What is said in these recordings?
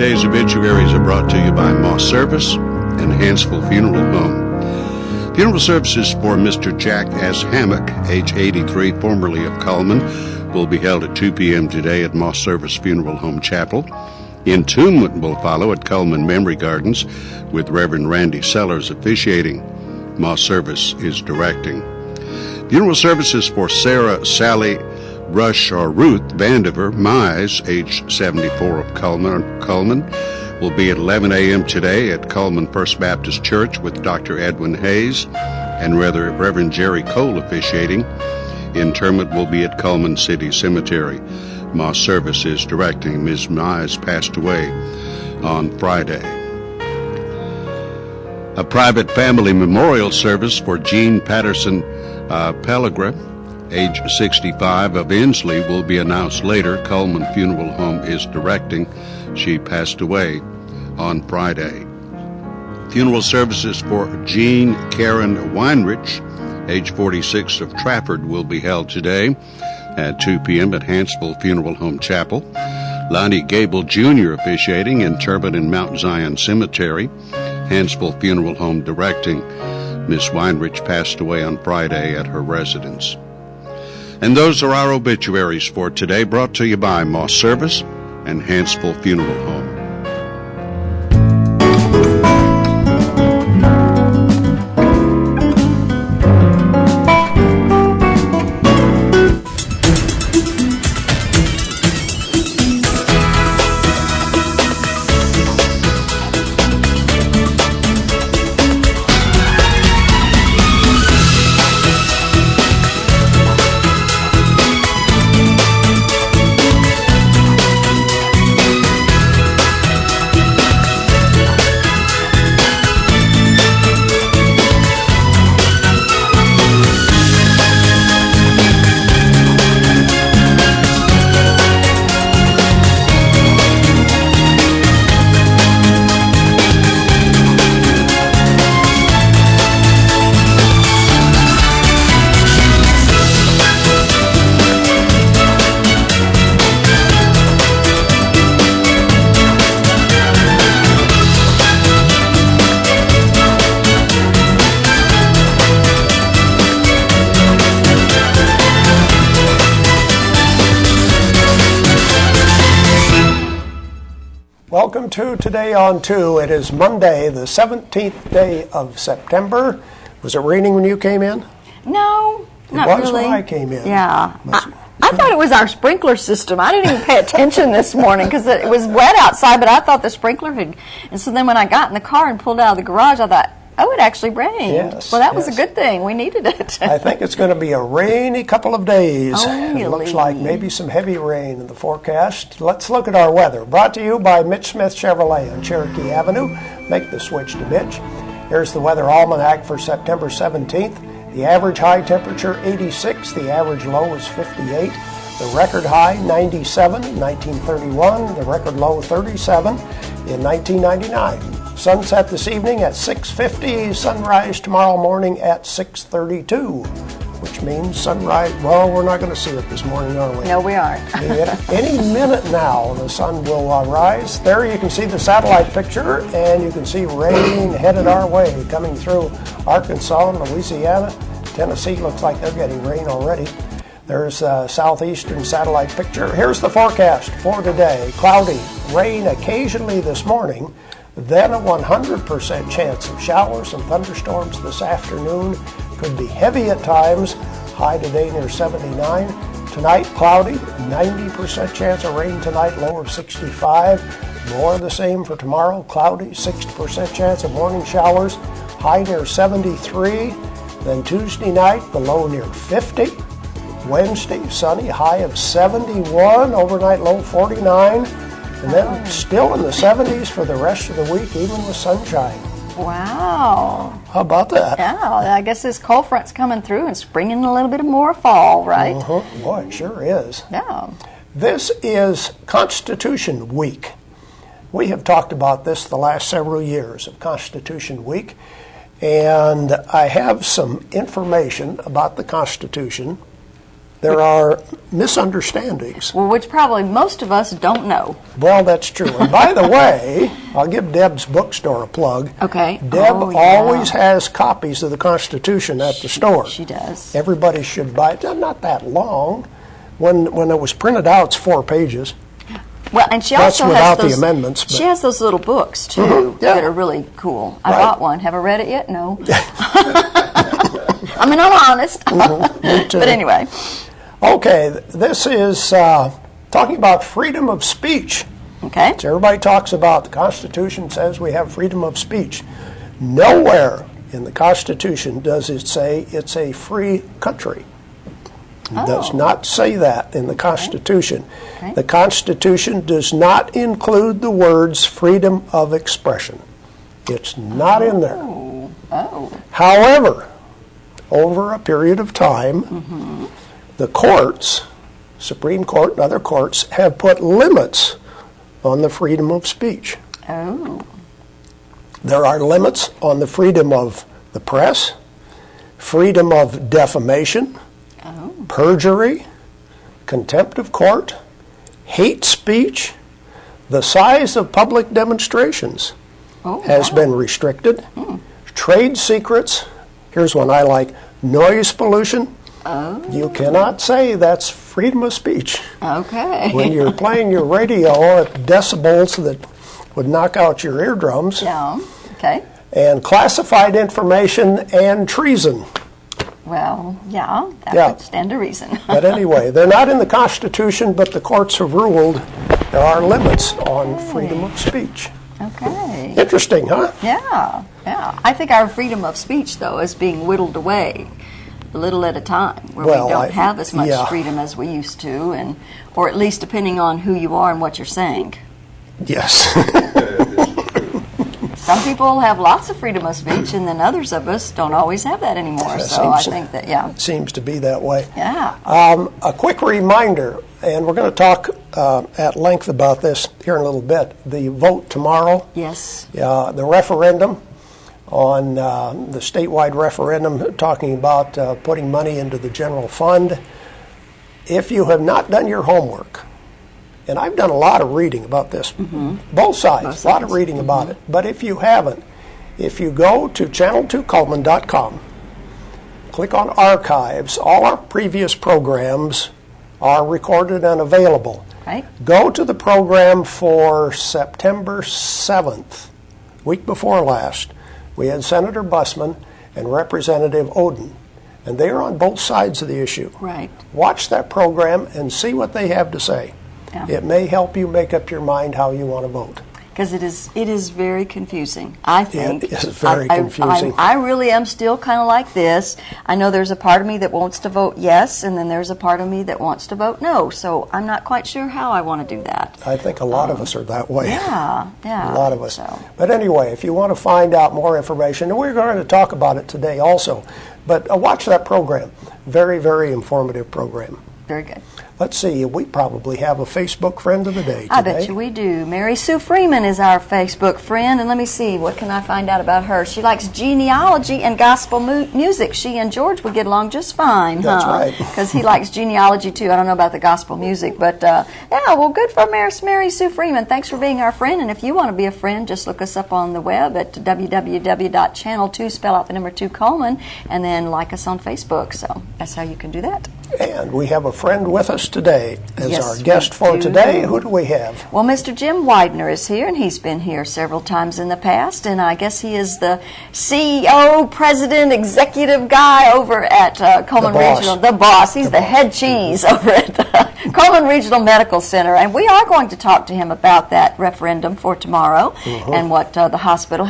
Today's obituaries are brought to you by Moss Service and Hansville Funeral Home. Funeral services for Mr. Jack S. Hammock, age 83, formerly of Cullman, will be held at 2 p.m. today at Moss Service Funeral Home Chapel. Entombment will follow at Cullman Memory Gardens with Reverend Randy Sellers officiating. Moss Service is directing. Funeral services for Sarah Sally Rush or Ruth Vandiver Mize, age 74 of Cullman, will be at 11 a.m. today at Cullman First Baptist Church with Dr. Edwin Hayes and Reverend Jerry Cole officiating. Interment will be at Cullman City Cemetery. Moss Service is directing. Ms. Mize passed away on Friday. A private family memorial service for Jean Patterson Pellegrin, age 65 of Inslee, will be announced later. Cullman Funeral Home is directing. She passed away on Friday. Funeral services for Jean Karen Weinrich, age 46 of Trafford, will be held today at 2 p.m. at Hansville Funeral Home Chapel. Lonnie Gable Jr. officiating. Interment in Mount Zion Cemetery. Hansville Funeral Home directing. Miss Weinrich passed away on Friday at her residence. And those are our obituaries for today, brought to you by Moss Service and Hansville Funeral Home. Welcome to Today on 2. It is Monday, the 17th day of September. Was it raining when you came in? No, not really. It was when I came in. Yeah. I thought it was our sprinkler system. I didn't even pay attention this morning because it was wet outside, but I thought the sprinkler had. And so then when I got in the car and pulled out of the garage, I thought, oh, it actually rained. Yes, well, that was a good thing. We needed it. I think it's going to be a rainy couple of days. Oh, really? It looks like maybe some heavy rain in the forecast. Let's look at our weather. Brought to you by Mitch Smith Chevrolet on Cherokee Avenue. Make the switch to Mitch. Here's the weather almanac for September 17th. The average high temperature 86. The average low is 58. The record high 97 in 1931. The record low 37 in 1999. Sunset this evening at 6:50, sunrise tomorrow morning at 6:32, which means sunrise, well, we're not going to see it this morning, are we? No, we aren't. Any minute now, the sun will rise. There you can see the satellite picture, and you can see rain headed our way, coming through Arkansas and Louisiana. Tennessee looks like they're getting rain already. There's a southeastern satellite picture. Here's the forecast for today. Cloudy, rain occasionally this morning, then a 100% chance of showers and thunderstorms this afternoon. Could be heavy at times. High today near 79. Tonight, cloudy, 90% chance of rain tonight, low of 65. More of the same for tomorrow, cloudy, 60% chance of morning showers. High near 73. Then Tuesday night, the low near 50. Wednesday, sunny, high of 71. Overnight low 49. And then still in the 70s for the rest of the week, even with sunshine. Wow. How about that? Yeah, I guess this cold front's coming through and bringing a little bit more fall, right? Boy, it sure is. Yeah. This is Constitution Week. We have talked about this the last several years of Constitution Week, and I have some information about the Constitution there are misunderstandings. Well, which probably most of us don't know. Well, that's true. And by the way, I'll give Deb's bookstore a plug. Okay. Deb Oh, yeah. always has copies of the Constitution at the store. She does. Everybody should buy it. They're not that long. When it was printed out, it's 4 pages. Well, and she That's also without has the amendments, but- She has those little books too yeah. that are really cool. I Right. bought one. Have I read it yet? No. I mean, I'm honest. Me too. But anyway, Okay, this is talking about freedom of speech. okay. So everybody talks about the Constitution says we have freedom of speech. Nowhere in the Constitution does it say it's a free country. It does not say that in the Constitution. Okay. The Constitution does not include the words freedom of expression. It's not in there. Oh. However, over a period of time, the courts, Supreme Court and other courts, have put limits on the freedom of speech. Oh. There are limits on the freedom of the press, freedom of defamation, perjury, contempt of court, hate speech. The size of public demonstrations has been restricted. Trade secrets, here's one I like, noise pollution. You cannot say that's freedom of speech. Okay. When you're playing your radio at decibels that would knock out your eardrums. Yeah. Okay. And classified information and treason. Well, yeah, that Yeah. would stand to reason. But anyway, they're not in the Constitution, but the courts have ruled there are limits on freedom of speech. Okay. Interesting, huh? Yeah. I think our freedom of speech, though, is being whittled away a little at a time, where Well, we don't have as much yeah. freedom as we used to, and or at least depending on who you are and what you're saying. Yes. Some people have lots of freedom of speech, and then others of us don't always have that anymore. That So I seems- think that, yeah. It seems to be that way. Yeah. A quick reminder, and we're going to talk at length about this here in a little bit. The vote tomorrow, Yes. the referendum on the statewide referendum talking about putting money into the general fund. If you have not done your homework, and I've done a lot of reading about this, both sides, a lot of reading about it, but if you haven't, if you go to channel2culman.com, click on archives, all our previous programs are recorded and available. Right. Go to the program for September 7th, week before last. We had Senator Bussman and Representative Oden, and they are on both sides of the issue. Right. Watch that program and see what they have to say. Yeah. It may help you make up your mind how you want to vote. Because it is very confusing, I think. It is very confusing. I really am still kind of like this. I know there's a part of me that wants to vote yes, and then there's a part of me that wants to vote no. So I'm not quite sure how I want to do that. I think a lot of us are that way. Yeah. A lot of us. So. But anyway, if you want to find out more information, and we're going to talk about it today also, but watch that program. Very, very informative program. Very good. Let's see, we probably have a Facebook friend of the day today. I bet you we do. Mary Sue Freeman is our Facebook friend, and let me see, what can I find out about her? She likes genealogy and gospel music. She and George would get along just fine, That's right. Because he likes genealogy too. I don't know about the gospel music, but yeah, well, good for Mary Sue Freeman. Thanks for being our friend, and if you want to be a friend, just look us up on the web at www.channel2, spell out the number 2 Coleman, and then like us on Facebook. So that's how you can do that. And we have a friend with us today as Yes, our guest we for do. today. Who do we have? Well, Mr. Jim Weidner is here, and he's been here several times in the past, and I guess he is the CEO, president, executive guy over at Coleman The boss. Regional. The boss. He's the head cheese over at Coleman Regional Medical Center, and we are going to talk to him about that referendum for tomorrow and what the hospital,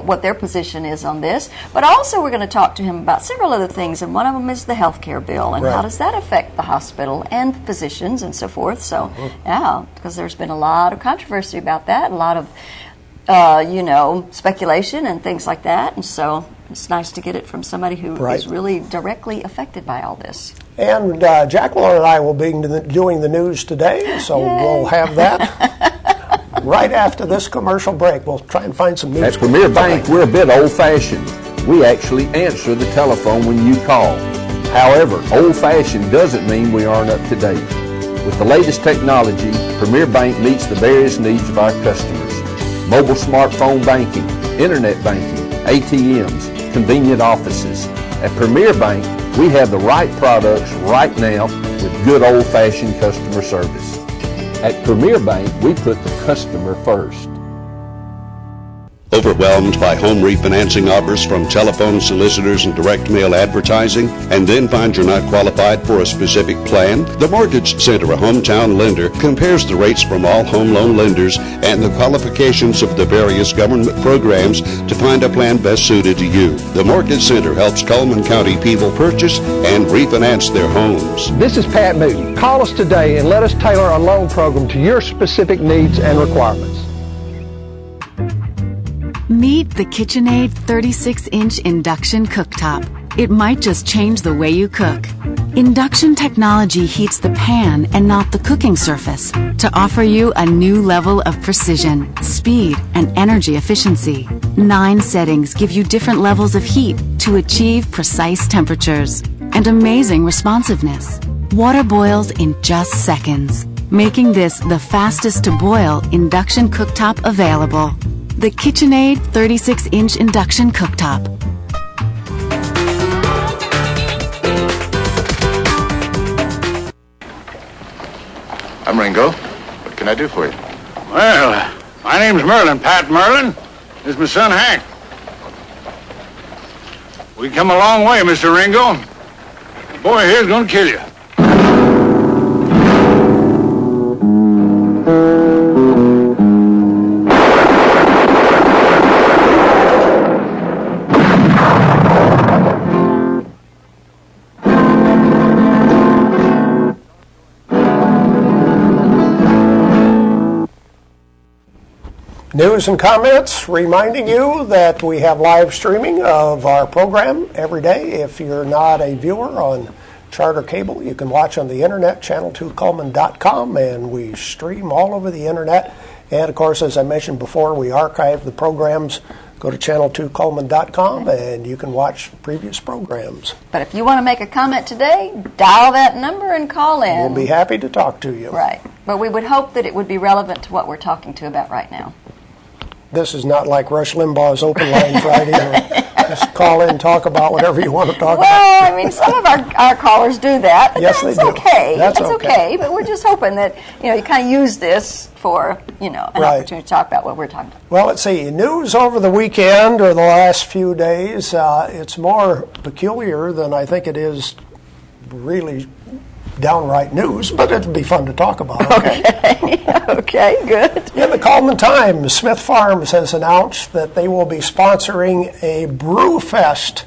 what their position is on this. But also we're going to talk to him about several other things, and one of them is the health care bill, and how does that affect the hospital and physicians and so forth. So, yeah, because there's been a lot of controversy about that, a lot of, speculation and things like that. And so it's nice to get it from somebody who is really directly affected by all this. And Jacqueline and I will be doing the news today, so we'll have that right after this commercial break. We'll try and find some news. At Premier Bank, we're a bit old-fashioned. We actually answer the telephone when you call. However, old-fashioned doesn't mean we aren't up to date. With the latest technology, Premier Bank meets the various needs of our customers. Mobile smartphone banking, internet banking, ATMs, convenient offices. At Premier Bank, we have the right products right now with good old-fashioned customer service. At Premier Bank, we put the customer first. Overwhelmed by home refinancing offers from telephone solicitors and direct mail advertising, and then find you're not qualified for a specific plan? The Mortgage Center, a hometown lender, compares the rates from all home loan lenders and the qualifications of the various government programs to find a plan best suited to you. The Mortgage Center helps Cullman County people purchase and refinance their homes. This is Pat Newton. Call us today and let us tailor a loan program to your specific needs and requirements. Meet the KitchenAid 36-inch induction cooktop. It might just change the way you cook. Induction technology heats the pan and not the cooking surface to offer you a new level of precision, speed, and energy efficiency. 9 settings give you different levels of heat to achieve precise temperatures and amazing responsiveness. Water boils in just seconds, making this the fastest to boil induction cooktop available. The KitchenAid 36-inch induction cooktop. I'm Ringo. What can I do for you? Well, my name's Merlin, Pat Merlin. This is my son, Hank. We come a long way, Mr. Ringo. The boy here's gonna kill you. News and comments reminding you that we have live streaming of our program every day. If you're not a viewer on Charter Cable, you can watch on the internet, channel2cullman.com, and we stream all over the internet. And of course, as I mentioned before, we archive the programs. Go to channel2cullman.com and you can watch previous programs. But if you want to make a comment today, dial that number and call in. We'll be happy to talk to you. Right. But we would hope that it would be relevant to what we're talking to about right now. This is not like Rush Limbaugh's Open Line Friday. Just call in and talk about whatever you want to talk about. Well, I mean, some of our callers do that, but yes, that's they do. okay. That's okay. But we're just hoping that, you kind of use this for, an right. opportunity to talk about what we're talking about. Well, let's see. News over the weekend or the last few days, it's more peculiar than I think it is really downright news, but it'll be fun to talk about. Okay, okay, good. In the Cullman Times, Smith Farms has announced that they will be sponsoring a brew fest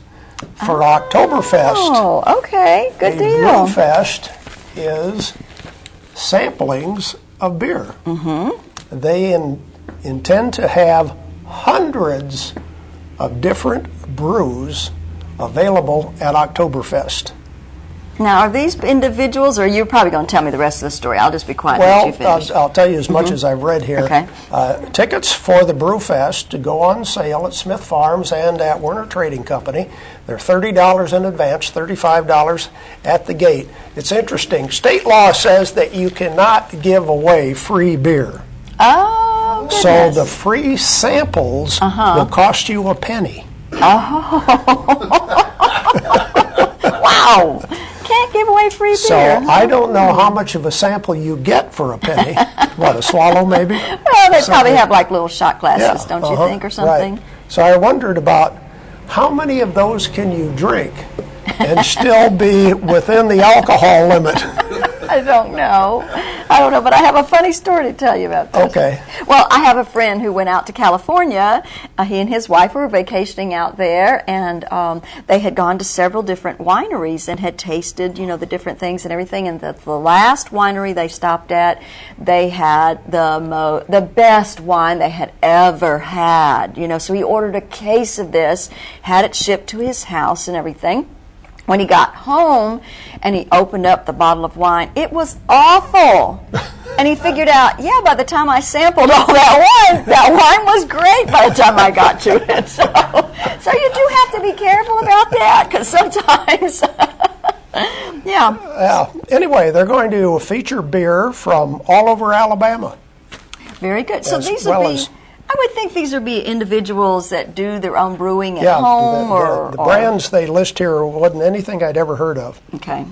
for Oktoberfest. Oh, okay, good deal. A brew fest is samplings of beer. Mm-hmm. They intend to have hundreds of different brews available at Oktoberfest. Now, are these individuals, or you're probably going to tell me the rest of the story? I'll just be quiet well, until you finish. I'll tell you as much as I've read here. Okay. Tickets for the Brewfest to go on sale at Smith Farms and at Werner Trading Company. They're $30 in advance, $35 at the gate. It's interesting. State law says that you cannot give away free beer. Oh, goodness. So the free samples will cost you a penny. Oh. Wow. Can't give away free beer. So I don't know how much of a sample you get for a penny. What, a swallow maybe? Well, they probably have like little shot glasses, don't you think, or something? Right. So I wondered about how many of those can you drink and still be within the alcohol limit? I don't know, but I have a funny story to tell you about this. Okay. Well, I have a friend who went out to California. He and his wife were vacationing out there, and they had gone to several different wineries and had tasted, the different things and everything. And the last winery they stopped at, they had the best wine they had ever had. So he ordered a case of this, had it shipped to his house and everything. When he got home and he opened up the bottle of wine, it was awful. And he figured out, by the time I sampled all that wine was great by the time I got to it. So you do have to be careful about that, because sometimes Yeah. Anyway, they're going to feature beer from all over Alabama. Very good. So As these well would be, as- I would think these would be individuals that do their own brewing at Yeah, home the brands they list here wasn't anything I'd ever heard of. Okay.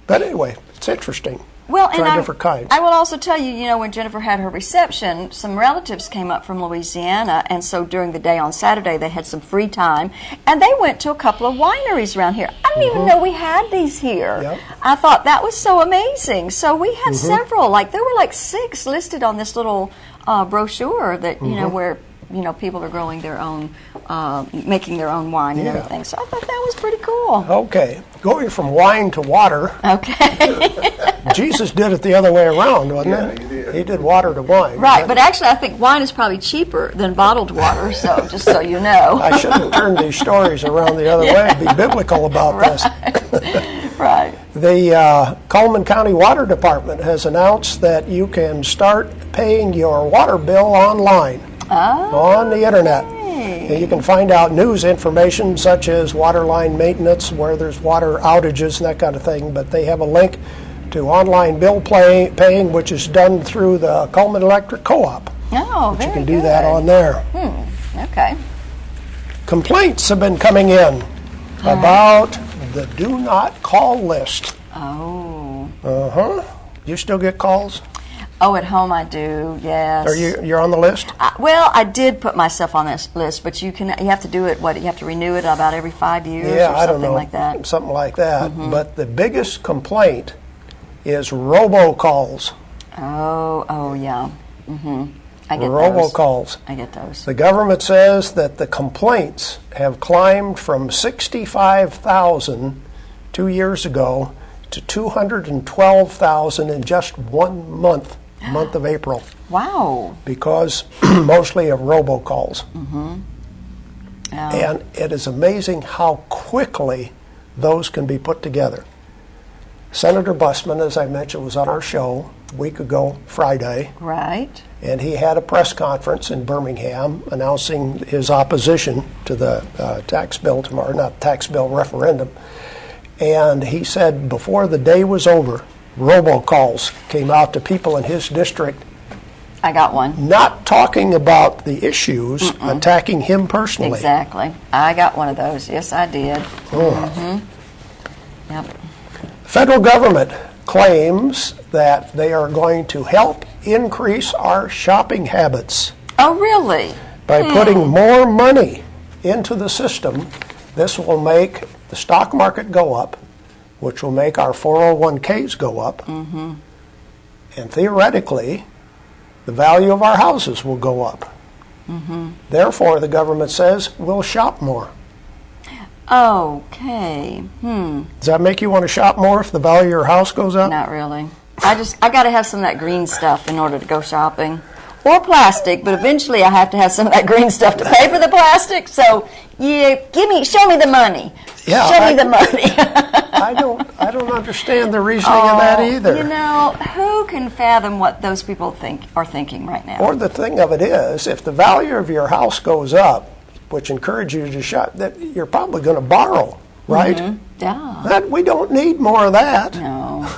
But anyway, it's interesting. Well, Try and different kinds. I will also tell you, when Jennifer had her reception, some relatives came up from Louisiana, and so during the day on Saturday, they had some free time, and they went to a couple of wineries around here. I didn't even know we had these here. Yep. I thought that was so amazing. So we had several, there were 6 listed on this little brochure that, where people are growing their own, making their own wine and everything. So I thought that was pretty cool. Okay, going from wine to water. Okay. Jesus did it the other way around, wasn't it? He did water to wine. Right, but actually I think wine is probably cheaper than bottled water, so just so you know. I shouldn't turn these stories around the other way and be biblical about this. Right. The Coleman County Water Department has announced that you can start paying your water bill online on the internet. And you can find out news information such as water line maintenance, where there's water outages and that kind of thing, but they have a link to online bill paying, which is done through the Coleman Electric Co-op. Oh, very You can do good. that on there. Okay. Complaints have been coming in about the do not call list. Oh. You still get calls? Oh, at home I do, yes. Are you're on the list? Well, I did put myself on this list, but you have to do it, you have to renew it about every 5 years or Yeah, I don't something know. like that. Something like that. But the biggest complaint is robocalls. Oh, yeah. I get those. Robocalls. I get those. The government says that the complaints have climbed from 65,000 2 years ago to 212,000 in just 1 month, month of April, Wow. because mostly of robocalls. Yeah. And it is amazing how quickly those can be put together. Senator Busman, as I mentioned, was on our show a week ago, Friday, Right. and he had a press conference in Birmingham announcing his opposition to the tax bill tomorrow, not tax bill referendum. And he said before the day was over, robocalls came out to people in his district, I got one. not talking about the issues, attacking him personally. Exactly. I got one of those. Yes, I did. Yep. Federal government claims that they are going to help increase our shopping habits Oh, really? by putting more money into the system. This will make the stock market go up, which will make our 401ks go up, and theoretically, the value of our houses will go up. Therefore, the government says we'll shop more. Okay. Does that make you want to shop more if the value of your house goes up? Not really. I got to have some of that green stuff in order to go shopping. Or plastic, but eventually I have to have some of that green stuff to pay for the plastic. So, yeah, show me the money. Yeah, show me the money. I don't understand the reasoning of that either. Who can fathom what those people are thinking right now? Or the thing of it is, if the value of your house goes up, which encourages you to shop, that you're probably going to borrow, right? Yeah. We don't need more of that. No.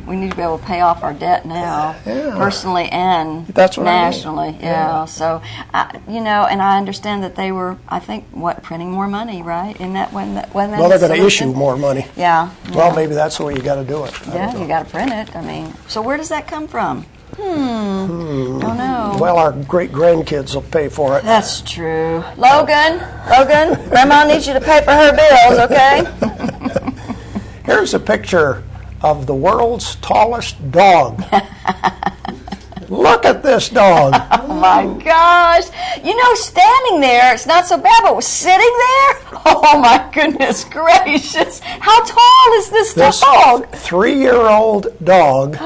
We need to be able to pay off our debt now, personally and That's what I mean. nationally. Yeah. So, and I understand that they were, I think, printing more money, right? In that when that Well, they're going to issue more money. Yeah. Well, maybe that's the way you got to do it. Yeah, you got to print it. I mean, so where does that come from? Don't know. Well, our great-grandkids will pay for it. That's true. Logan, Grandma needs you to pay for her bills, okay? Here's a picture of the world's tallest dog. Look at this dog. Oh my gosh. Standing there, it's not so bad, but sitting there? Oh my goodness gracious. How tall is this dog? 3-year-old dog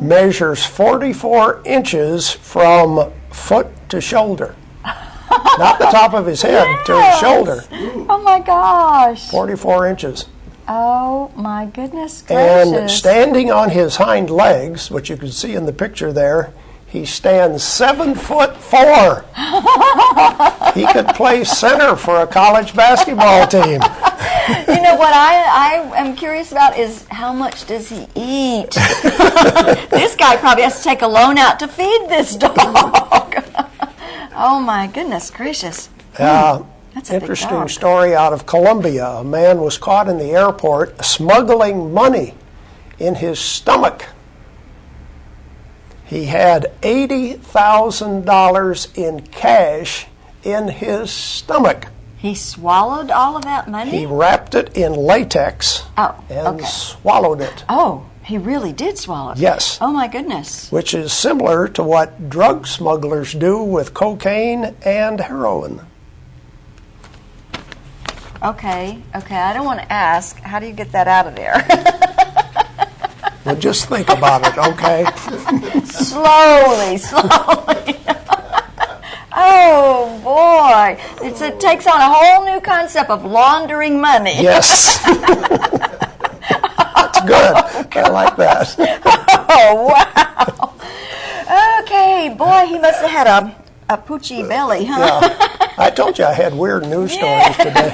measures 44 inches from foot to shoulder. Not the top of his head, to his shoulder. Oh my gosh. 44 inches. Oh my goodness gracious. And standing on his hind legs, which you can see in the picture there, he stands 7'4". He could play center for a college basketball team. You know what I am curious about is how much does he eat? This guy probably has to take a loan out to feed this dog. Oh my goodness gracious. That's a interesting big dog. story out of Colombia. A man was caught in the airport smuggling money in his stomach. He had $80,000 in cash in his stomach. He swallowed all of that money? He wrapped it in latex and swallowed it. Oh, he really did swallow it? Yes. Oh my goodness. Which is similar to what drug smugglers do with cocaine and heroin. Okay, I don't want to ask, how do you get that out of there? Well, just think about it, okay? Slowly. Oh boy, it takes on a whole new concept of laundering money. Yes. That's good. I like that. Oh wow. Okay, boy, he must have had a poochy belly, huh? Yeah. I told you I had weird news stories today.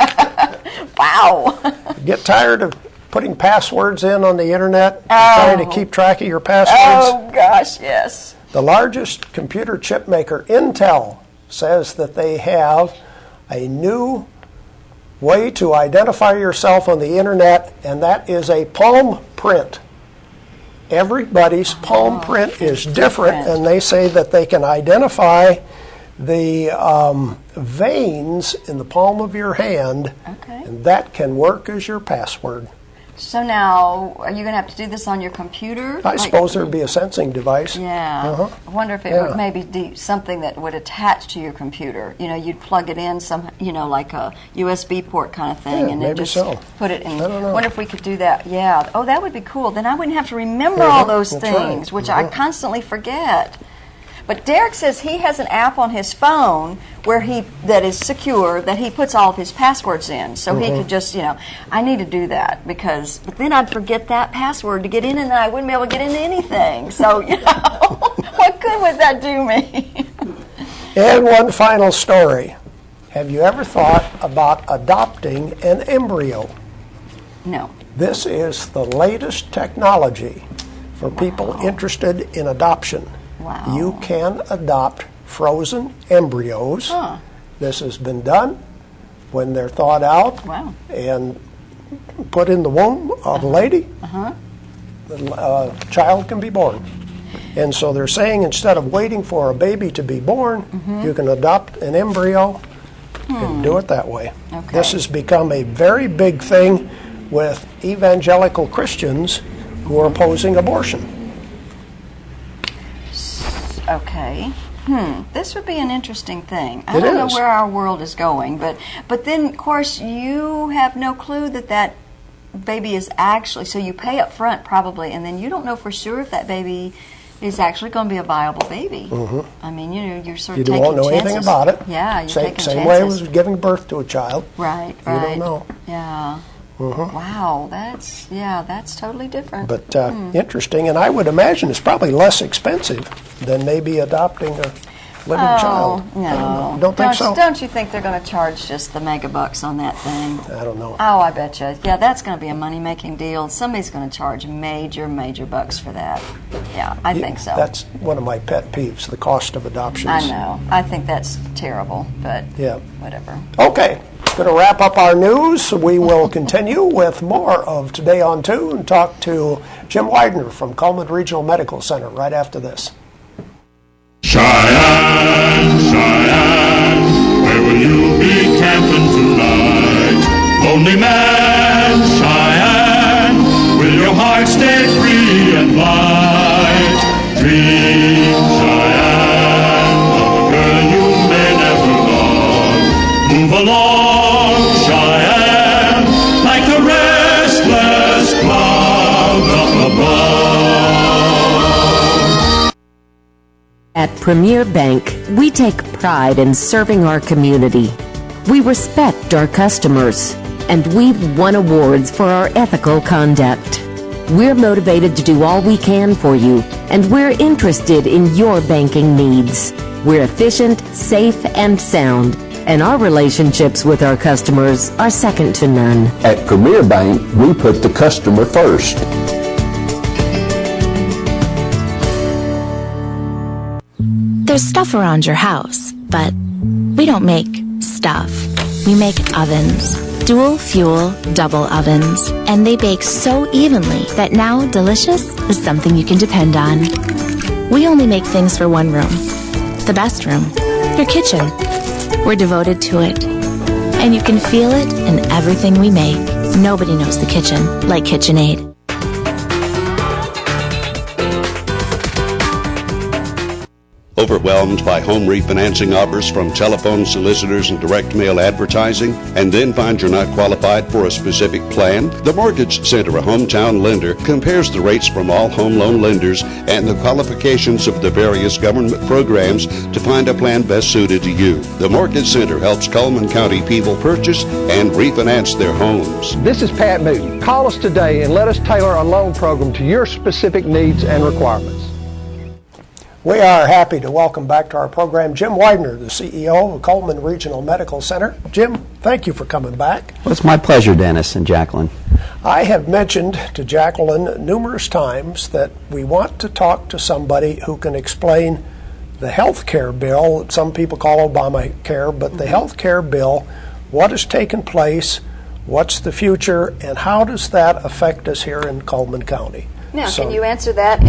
Wow. Get tired of putting passwords in on the internet and trying to keep track of your passwords? Oh gosh, yes. The largest computer chip maker, Intel, says that they have a new way to identify yourself on the internet, and that is a palm print. Everybody's palm print is different, and they say that they can identify the veins in the palm of your hand, and that can work as your password. So now, are you going to have to do this on your computer? I suppose there would be a sensing device. Yeah. I wonder if it would maybe be something that would attach to your computer. You know, you'd plug it in some, like a USB port kind of thing, and then just put it in. I don't know. Wonder if we could do that. Yeah. Oh, that would be cool. Then I wouldn't have to remember all those things, which I constantly forget. But Derek says he has an app on his phone that is secure, that he puts all of his passwords in. So he could just, I need to do that but then I'd forget that password to get in, and then I wouldn't be able to get into anything. So, what good would that do me? And one final story. Have you ever thought about adopting an embryo? No. This is the latest technology for people interested in adoption. Wow. You can adopt frozen embryos. This has been done when they're thawed out and put in the womb of a lady. The child can be born. And so they're saying instead of waiting for a baby to be born, you can adopt an embryo and do it that way. This has become a very big thing with evangelical Christians who are opposing abortion. Okay. This would be an interesting thing. I don't know where our world is going, but then, of course, you have no clue that baby is actually, so you pay up front probably, and then you don't know for sure if that baby is actually going to be a viable baby. I mean, you're sort of taking chances. You don't know anything about it. Yeah, you're taking chances. Same way as giving birth to a child. Right. You don't know. Yeah. Wow, that's totally different. But interesting, and I would imagine it's probably less expensive than maybe adopting a living child. No. Don't think so? Don't you think they're going to charge just the megabucks on that thing? I don't know. Oh, I bet you. Yeah, that's going to be a money-making deal. Somebody's going to charge major bucks for that. Yeah, I think so. That's one of my pet peeves, the cost of adoptions. I know. I think that's terrible, but whatever. Okay. Going to wrap up our news. We will continue with more of Today on 2 and talk to Jim Weidner from Cullman Regional Medical Center right after this. Cheyenne, Cheyenne, where will you be camping tonight? Lonely man, Cheyenne, will your heart stay free and light? Dream, Cheyenne, of a girl you may never love. Move along, Cheyenne, like the restless clouds up above. At Premier Bank, we take pride in serving our community. We respect our customers, and we've won awards for our ethical conduct. We're motivated to do all we can for you, and we're interested in your banking needs. We're efficient, safe, and sound. and our relationships with our customers are second to none. At Premier Bank, we put the customer first. There's stuff around your house, but we don't make stuff. We make ovens. Dual fuel, double ovens. And they bake so evenly that now delicious is something you can depend on. We only make things for one room. The best room. Your kitchen. We're devoted to it. And you can feel it in everything we make. Nobody knows the kitchen like KitchenAid. Overwhelmed by home refinancing offers from telephone solicitors and direct mail advertising, and then find you're not qualified for a specific plan? The Mortgage Center, a hometown lender, compares the rates from all home loan lenders and the qualifications of the various government programs to find a plan best suited to you. The Mortgage Center helps Cullman County people purchase and refinance their homes. This is Pat Newton. Call us today and let us tailor a loan program to your specific needs and requirements. We are happy to welcome back to our program Jim Weidner, the CEO of Cullman Regional Medical Center. Jim, thank you for coming back. Well, it's my pleasure, Dennis and Jacqueline. I have mentioned to Jacqueline numerous times that we want to talk to somebody who can explain the health care bill. Some people call Obamacare, but the health care bill, what has taken place, what's the future, and how does that affect us here in Cullman County? Now, So- can you answer that?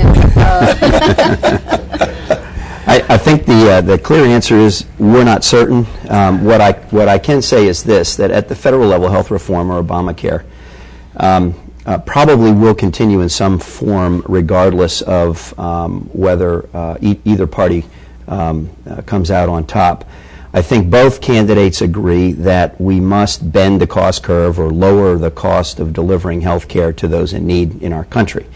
I think the clear answer is we're not certain. What I can say is this, that at the federal level, health reform or Obamacare probably will continue in some form regardless of whether either party comes out on top. I think both candidates agree that we must bend the cost curve or lower the cost of delivering health care to those in need in our country.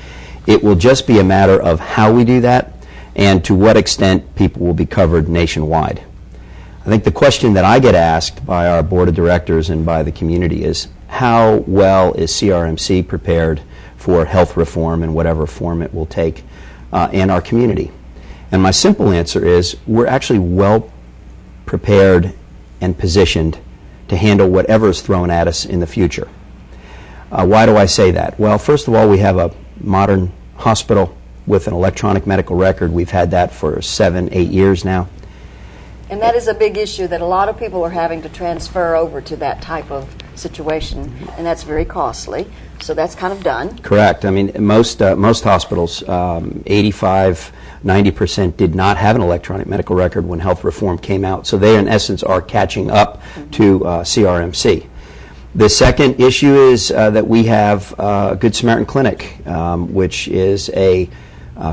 It will just be a matter of how we do that and to what extent people will be covered nationwide. I think the question that I get asked by our board of directors and by the community is, how well is CRMC prepared for health reform in whatever form it will take in our community? And my simple answer is, we're actually well prepared and positioned to handle whatever is thrown at us in the future. Why do I say that? Well, first of all, we have a modern hospital with an electronic medical record. We've had that for 7-8 years now. And that is a big issue that a lot of people are having to transfer over to that type of situation, and that's very costly. So that's kind of done. Correct. I mean, most hospitals, 85-90% did not have an electronic medical record when health reform came out. So they, in essence, are catching up to CRMC. The second issue is that we have Good Samaritan Clinic, which is a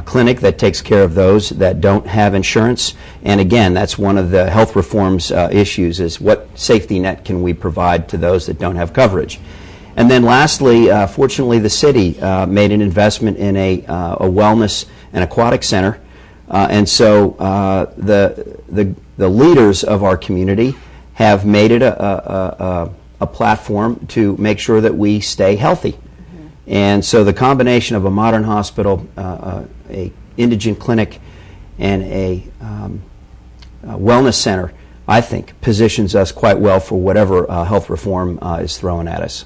clinic that takes care of those that don't have insurance. And again, that's one of the health reform's issues, is what safety net can we provide to those that don't have coverage. And then lastly, fortunately, the city made an investment in a wellness and aquatic center. And so the leaders of our community have made it a platform to make sure that we stay healthy. And so the combination of a modern hospital, a indigent clinic, and a wellness center, I think, positions us quite well for whatever health reform is thrown at us.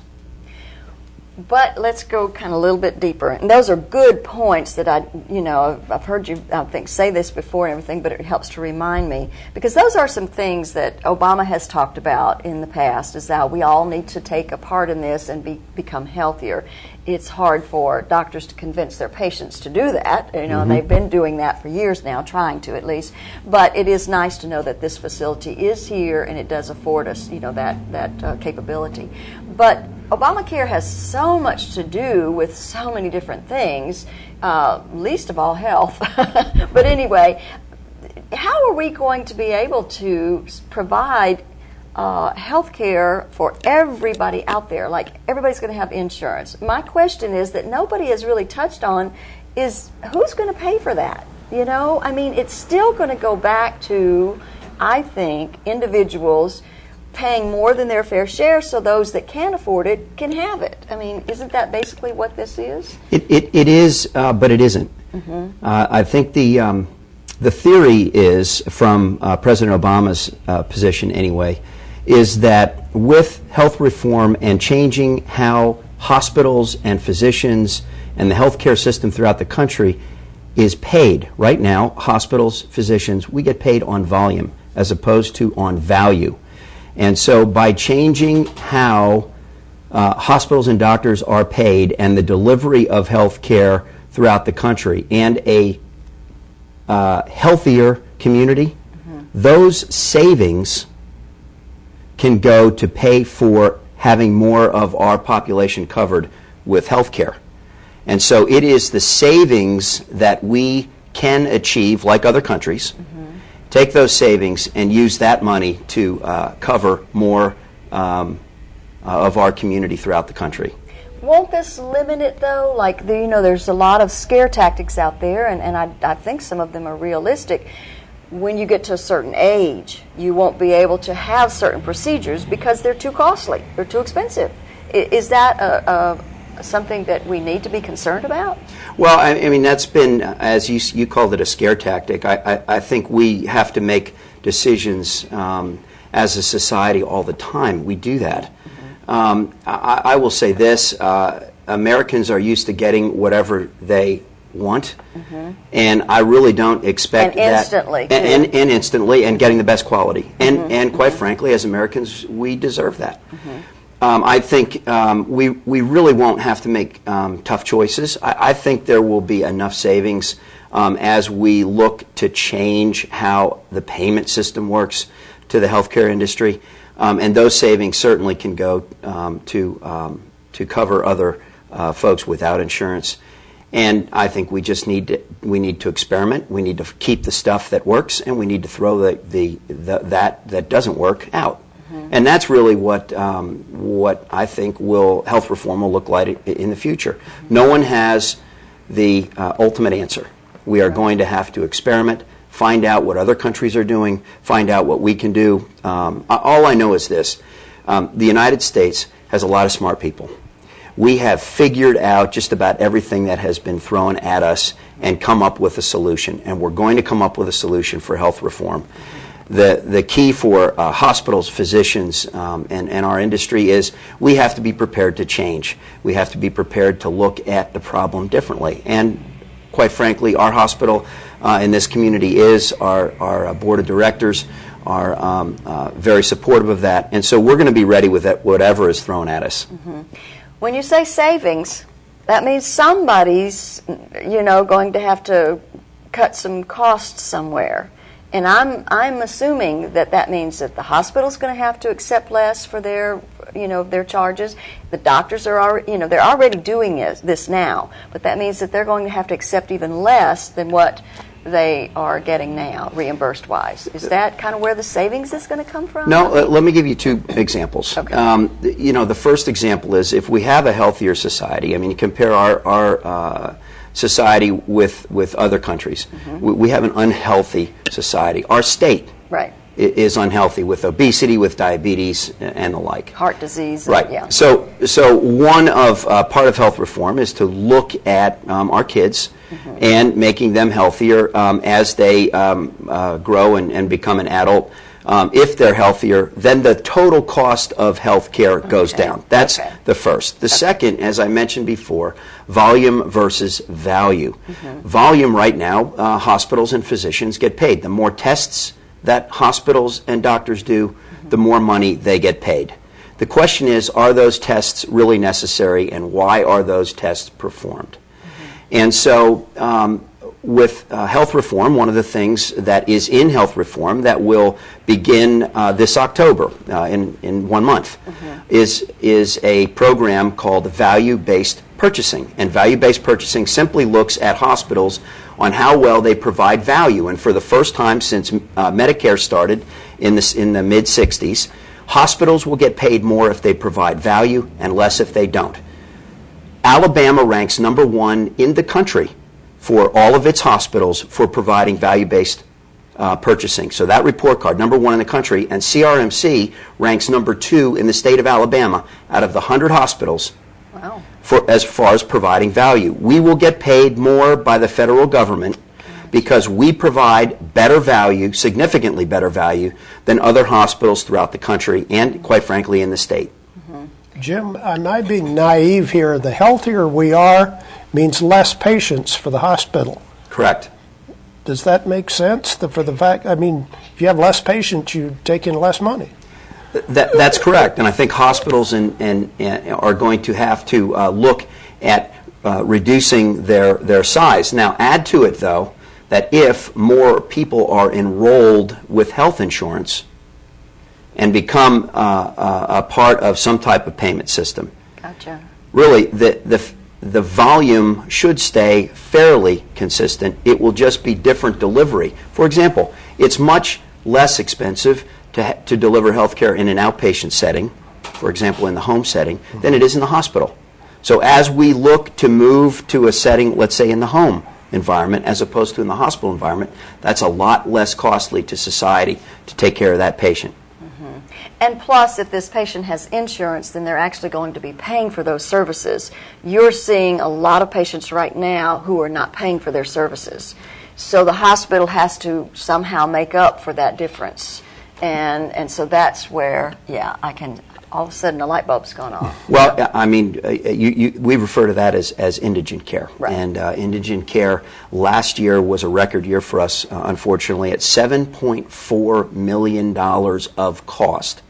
But let's go kind of a little bit deeper. And those are good points that I've heard you, I think, say this before and everything, but it helps to remind me. Because those are some things that Obama has talked about in the past, is how we all need to take a part in this and become healthier. It's hard for doctors to convince their patients to do that. And they've been doing that for years now, trying to at least. But it is nice to know that this facility is here and it does afford us, that capability. But Obamacare has so much to do with so many different things, least of all health. But anyway, how are we going to be able to provide health care for everybody out there? Like, everybody's going to have insurance. My question is that nobody has really touched on is, who's going to pay for that? It's still going to go back to, I think, individuals paying more than their fair share so those that can afford it can have it. Isn't that basically what this is? It is, but it isn't. I think The theory is, from President Obama's position anyway, is that with health reform and changing how hospitals and physicians and the healthcare system throughout the country is paid. Right now, hospitals, physicians, we get paid on volume as opposed to on value. And so by changing how hospitals and doctors are paid and the delivery of health care throughout the country and a healthier community, those savings can go to pay for having more of our population covered with health care. And so it is the savings that we can achieve, like other countries, take those savings and use that money to cover more of our community throughout the country. Won't this limit it, though? Like, there's a lot of scare tactics out there, and I think some of them are realistic. When you get to a certain age, you won't be able to have certain procedures because they're too costly, they're too expensive. Is that something that we need to be concerned about? Well, I mean, that's been, as you called it, a scare tactic. I think we have to make decisions as a society all the time. We do that. I will say this, Americans are used to getting whatever they want, and I really don't expect and instantly, that and instantly, and getting the best quality, and quite frankly, as Americans, we deserve that. I think we really won't have to make tough choices. I think there will be enough savings as we look to change how the payment system works to the healthcare industry, and those savings certainly can go to cover other folks without insurance. And I think we just need to experiment. We need to keep the stuff that works, and we need to throw that doesn't work out. And that's really what I think health reform will look like in the future. No one has the ultimate answer. We are going to have to experiment, find out what other countries are doing, find out what we can do. All I know is this: the United States has a lot of smart people. We have figured out just about everything that has been thrown at us and come up with a solution, and we're going to come up with a solution for health reform. The key for hospitals, physicians, and our industry is we have to be prepared to change. We have to be prepared to look at the problem differently. And quite frankly, our hospital in this community our board of directors are very supportive of that. And so we're going to be ready with whatever is thrown at us. When you say savings, that means somebody's, going to have to cut some costs somewhere. And I'm assuming that means that the hospital's going to have to accept less for their charges. The doctors are already, they're already doing this now, but that means that they're going to have to accept even less than what they are getting now, reimbursed-wise. Is that kind of where the savings is going to come from? No, let me give you two examples. Okay. The first example is if we have a healthier society. I mean, you compare our society with other countries. We have an unhealthy society. Our state is unhealthy with obesity, with diabetes, and the like. Heart disease. Right. Yeah. So one of part of health reform is to look at our kids and making them healthier as they grow and become an adult. If they're healthier, then the total cost of health care goes down. That's the first. The second, as I mentioned before, volume versus value. Volume right now, hospitals and physicians get paid. The more tests that hospitals and doctors do, the more money they get paid. The question is, are those tests really necessary, and why are those tests performed? And so with health reform, one of the things that is in health reform that will begin this October, in 1 month, is a program called value-based purchasing. And value-based purchasing simply looks at hospitals on how well they provide value. And for the first time since Medicare started in the mid-'60s, hospitals will get paid more if they provide value and less if they don't. Alabama ranks #1 in the country for all of its hospitals for providing value-based purchasing. So that report card, #1 in the country, and CRMC ranks #2 in the state of Alabama out of the 100 hospitals for as far as providing value. We will get paid more by the federal government because we provide better value, significantly better value, than other hospitals throughout the country and, quite frankly, in the state. Jim, I might be naive here. The healthier we are means less patients for the hospital. Correct. Does that make sense? For the fact, I mean, if you have less patients, you take in less money. That's correct, and I think hospitals are going to have to look at reducing their size. Now, add to it, though, that if more people are enrolled with health insurance and become a part of some type of payment system, Gotcha. really the volume should stay fairly consistent. It will just be different delivery. For example, it's much less expensive to deliver health care in an outpatient setting, for example, in the home setting, than it is in the hospital. So as we look to move to a setting, let's say in the home environment, as opposed to in the hospital environment, that's a lot less costly to society to take care of that patient. And plus, if this patient has insurance, then they're actually going to be paying for those services. You're seeing a lot of patients right now who are not paying for their services. So the hospital has to somehow make up for that difference. And so that's where, yeah, I can, all of a sudden a light bulb's gone off. Well, I mean, we refer to that as indigent care. Right. And indigent care last year was a record year for us, unfortunately, at $7.4 million of cost.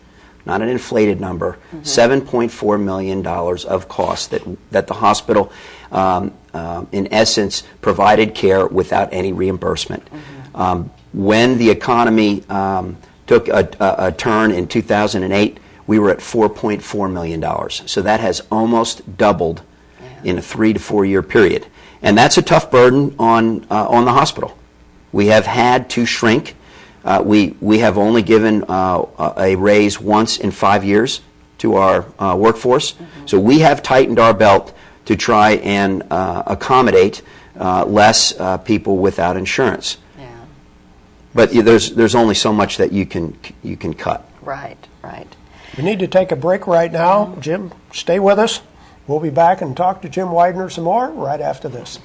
Not an inflated number, $7.4 million of cost that the hospital, in essence, provided care without any reimbursement. When the economy took a turn in 2008, we were at $4.4 million. So that has almost doubled in a 3 to 4 year period. And that's a tough burden on the hospital. We have had to shrink. We have only given a raise once in 5 years to our workforce. So we have tightened our belt to try and accommodate less people without insurance. But there's only so much that you can cut. Right, right. We need to take a break right now. Jim, stay with us. We'll be back and talk to Jim Weidner some more right after this.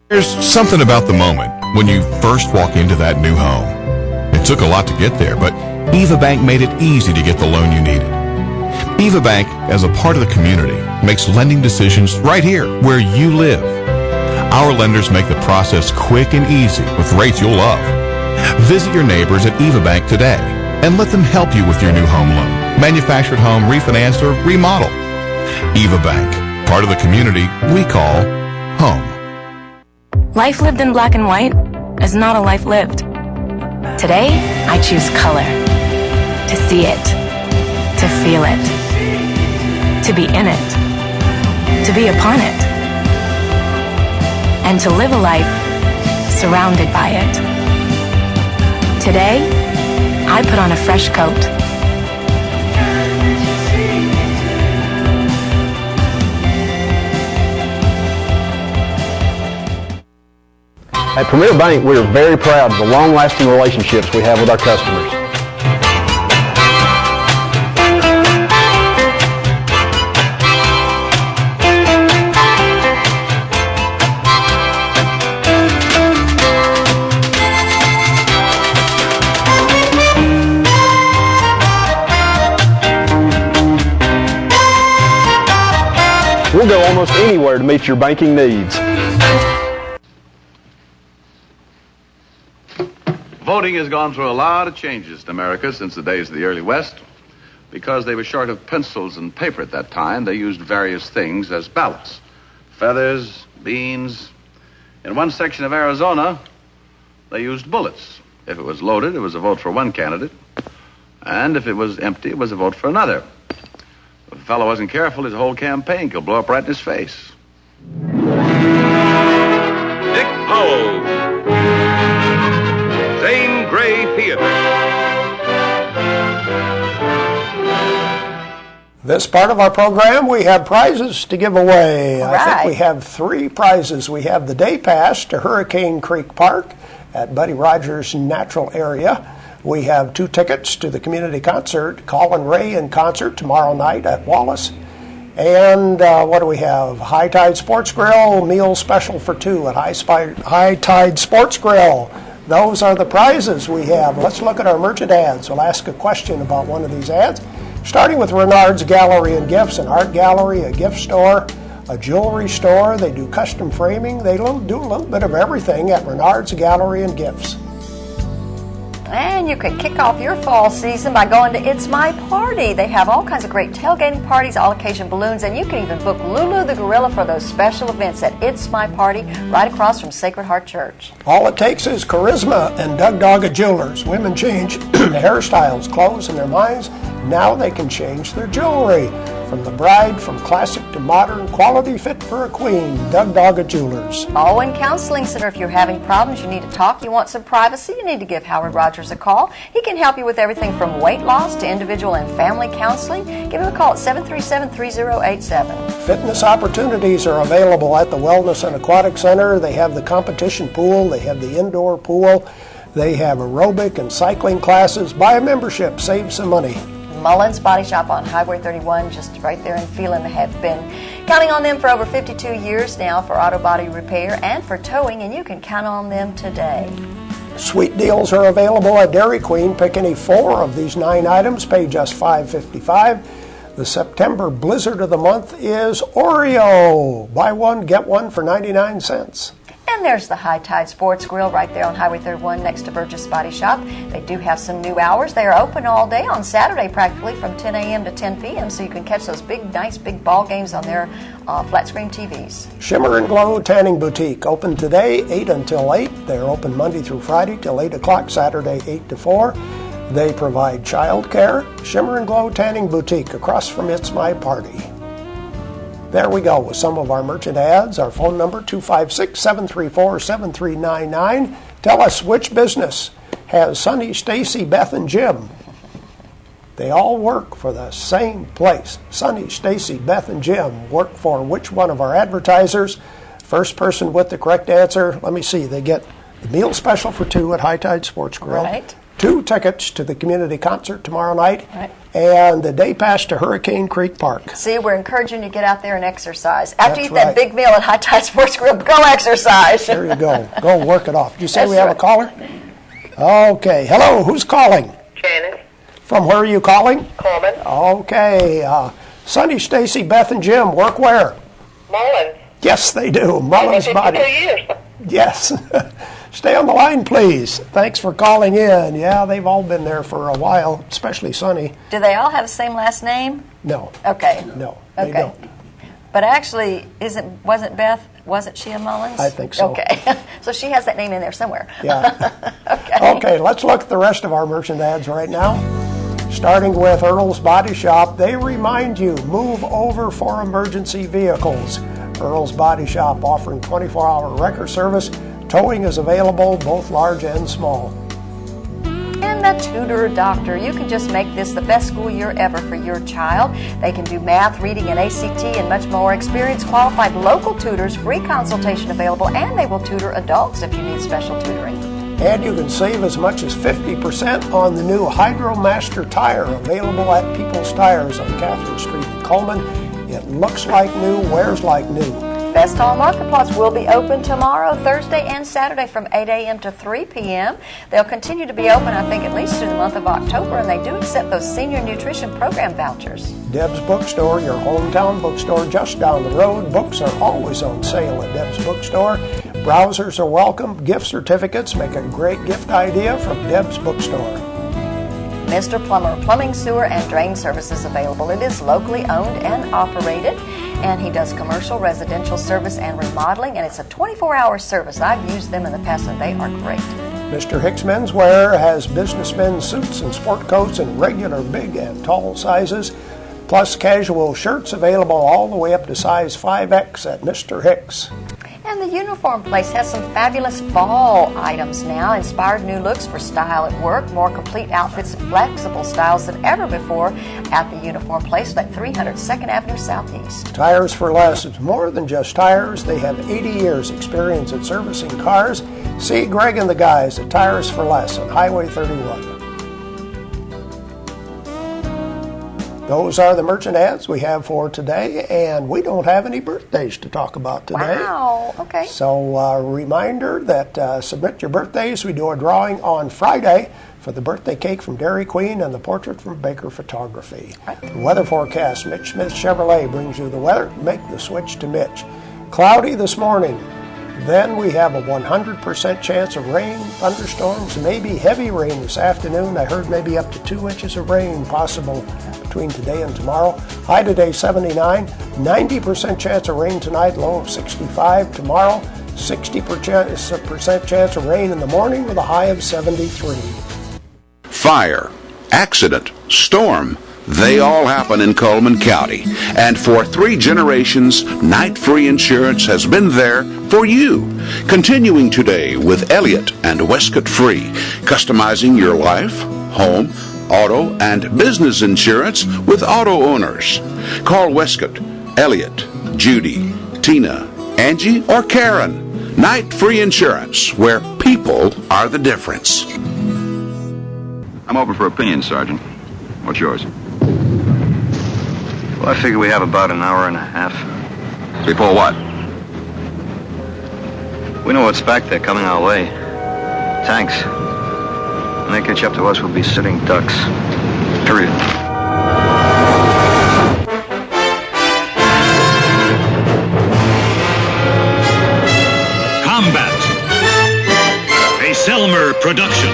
There's something about the moment when you first walk into that new home. It took a lot to get there, but Eva Bank made it easy to get the loan you needed. Eva Bank, as a part of the community, makes lending decisions right here where you live. Our lenders make the process quick and easy with rates you'll love. Visit your neighbors at Eva Bank today and let them help you with your new home loan, manufactured home, refinance, or remodel. Eva Bank, part of the community we call home. Life lived in black and white is not a life lived. Today, I choose color. To see it. To feel it. To be in it. To be upon it. And to live a life surrounded by it. Today, I put on a fresh coat. At Premier Bank, we are very proud of the long-lasting relationships we have with our customers. We'll go almost anywhere to meet your banking needs. Voting has gone through a lot of changes in America since the days of the early West. Because they were short of pencils and paper at that time, they used various things as ballots. Feathers, beans. In one section of Arizona, they used bullets. If it was loaded, it was a vote for one candidate. And if it was empty, it was a vote for another. If the fellow wasn't careful, his whole campaign could blow up right in his face. Dick Powell. Zane Grey Theater. This part of our program, we have prizes to give away. All I think right. we have 3 prizes. We have the day pass to Hurricane Creek Park at Buddy Rogers' natural area. We have 2 tickets to the community concert, Colin Ray in concert tomorrow night at Wallace. And what do we have? High Tide Sports Grill, meal special for 2 at High Tide Sports Grill. Those are the prizes we have. Let's look at our merchant ads. We'll ask a question about one of these ads. Starting with Renard's Gallery and Gifts, an art gallery, a gift store, a jewelry store. They do custom framing. They do a little bit of everything at Renard's Gallery and Gifts. And you can kick off your fall season by going to It's My Party. They have all kinds of great tailgating parties, all-occasion balloons, and you can even book Lulu the Gorilla for those special events at It's My Party right across from Sacred Heart Church. All it takes is charisma and Doug Dogga Jewelers. Women change their hairstyles, clothes, and their minds. Now they can change their jewelry. From the bride, from classic to modern, quality fit for a queen. Doug Dogga Jewelers. Owen Counseling Center. If you're having problems, you need to talk, you want some privacy, you need to give Howard Rogers a call. He can help you with everything from weight loss to individual and family counseling. Give him a call at 737-3087. Fitness opportunities are available at the Wellness and Aquatic Center. They have the competition pool. They have the indoor pool. They have aerobic and cycling classes. Buy a membership. Save some money. Mullins Body Shop on Highway 31, just right there in Phelan. They have been counting on them for over 52 years now for auto body repair and for towing, and you can count on them today. Sweet deals are available at Dairy Queen. Pick any 4 of these 9 items. Pay just $5.55. The September blizzard of the month is Oreo. Buy one, get one for 99 cents. And there's the High Tide Sports Grill right there on Highway 31 next to Burgess Body Shop. They do have some new hours. They are open all day on Saturday practically from 10 a.m. to 10 p.m. so you can catch those nice big ball games on their flat screen TVs. Shimmer and Glow Tanning Boutique open today 8 until 8. They're open Monday through Friday till 8 o'clock, Saturday 8 to 4. They provide child care. Shimmer and Glow Tanning Boutique across from It's My Party. There we go with some of our merchant ads. Our phone number, 256-734-7399. Tell us which business has Sonny, Stacy, Beth, and Jim. They all work for the same place. Sonny, Stacy, Beth, and Jim work for which one of our advertisers? First person with the correct answer, let me see, they get the meal special for 2 at High Tide Sports Grill. Right. 2 tickets to the community concert tomorrow night. Right. And the day pass to Hurricane Creek Park. See, we're encouraging you to get out there and exercise. After you eat That's that right. big meal at High Tide Sports Grill, go exercise. There you go. Go work it off. Did you say That's we have right. a caller? Okay. Hello, who's calling? Janet. From where are you calling? Coleman. Okay. Sonny, Stacy, Beth, and Jim work where? Mullins. Yes, they do. Mullins For Body. 52 years. Yes. Stay on the line, please. Thanks for calling in. Yeah, they've all been there for a while, especially Sonny. Do they all have the same last name? No. Okay. No, they Okay. don't. But actually, wasn't she a Mullins? I think so. Okay. So she has that name in there somewhere. Yeah. Okay. Okay, let's look at the rest of our merchant ads right now. Starting with Earl's Body Shop, they remind you, move over for emergency vehicles. Earl's Body Shop offering 24-hour wrecker service. Towing is available, both large and small. And the Tutor Doctor. You can just make this the best school year ever for your child. They can do math, reading, and ACT and much more. Experienced, qualified local tutors, free consultation available, and they will tutor adults if you need special tutoring. And you can save as much as 50% on the new HydroMaster tire available at People's Tires on Catherine Street in Coleman. It looks like new, wears like new. Best Hall Market Plots will be open tomorrow, Thursday, and Saturday from 8 a.m. to 3 p.m. They'll continue to be open, I think, at least through the month of October, and they do accept those senior nutrition program vouchers. Deb's Bookstore, your hometown bookstore just down the road. Books are always on sale at Deb's Bookstore. Browsers are welcome. Gift certificates make a great gift idea from Deb's Bookstore. Mr. Plummer, plumbing, sewer, and drain services available. It is locally owned and operated, and he does commercial, residential service, and remodeling, and it's a 24-hour service. I've used them in the past, and they are great. Mr. Hicks Menswear has businessmen's suits and sport coats in regular, big, and tall sizes, plus casual shirts available all the way up to size 5X at Mr. Hicks. And the Uniform Place has some fabulous fall items now, inspired new looks for style at work, more complete outfits and flexible styles than ever before at the Uniform Place at 300 2nd Avenue Southeast. Tires for Less is more than just tires. They have 80 years experience at servicing cars. See Greg and the guys at Tires for Less on Highway 31. Those are the merchant ads we have for today, and we don't have any birthdays to talk about today. Wow, okay. So reminder that submit your birthdays. We do a drawing on Friday for the birthday cake from Dairy Queen and the portrait from Baker Photography. Right. The weather forecast, Mitch Smith Chevrolet brings you the weather. Make the switch to Mitch. Cloudy this morning. Then we have a 100% chance of rain, thunderstorms, maybe heavy rain this afternoon. I heard maybe up to 2 inches of rain possible between today and tomorrow. High today 79, 90% chance of rain tonight, low of 65. Tomorrow, 60% chance of rain in the morning with a high of 73. Fire, accident, storm, they all happen in Cullman County. And for 3 generations, Night Free Insurance has been there for you. Continuing today with Elliott and Westcott Free, customizing your life, home, auto, and business insurance with auto owners. Call Westcott, Elliott, Judy, Tina, Angie, or Karen. Night Free Insurance, where people are the difference. I'm open for opinion, Sergeant. What's yours? Well, I figure we have about an hour and a half. Before what? We know what's back there coming our way. Tanks. When they catch up to us, we'll be sitting ducks. Period. Combat. A Selmer production.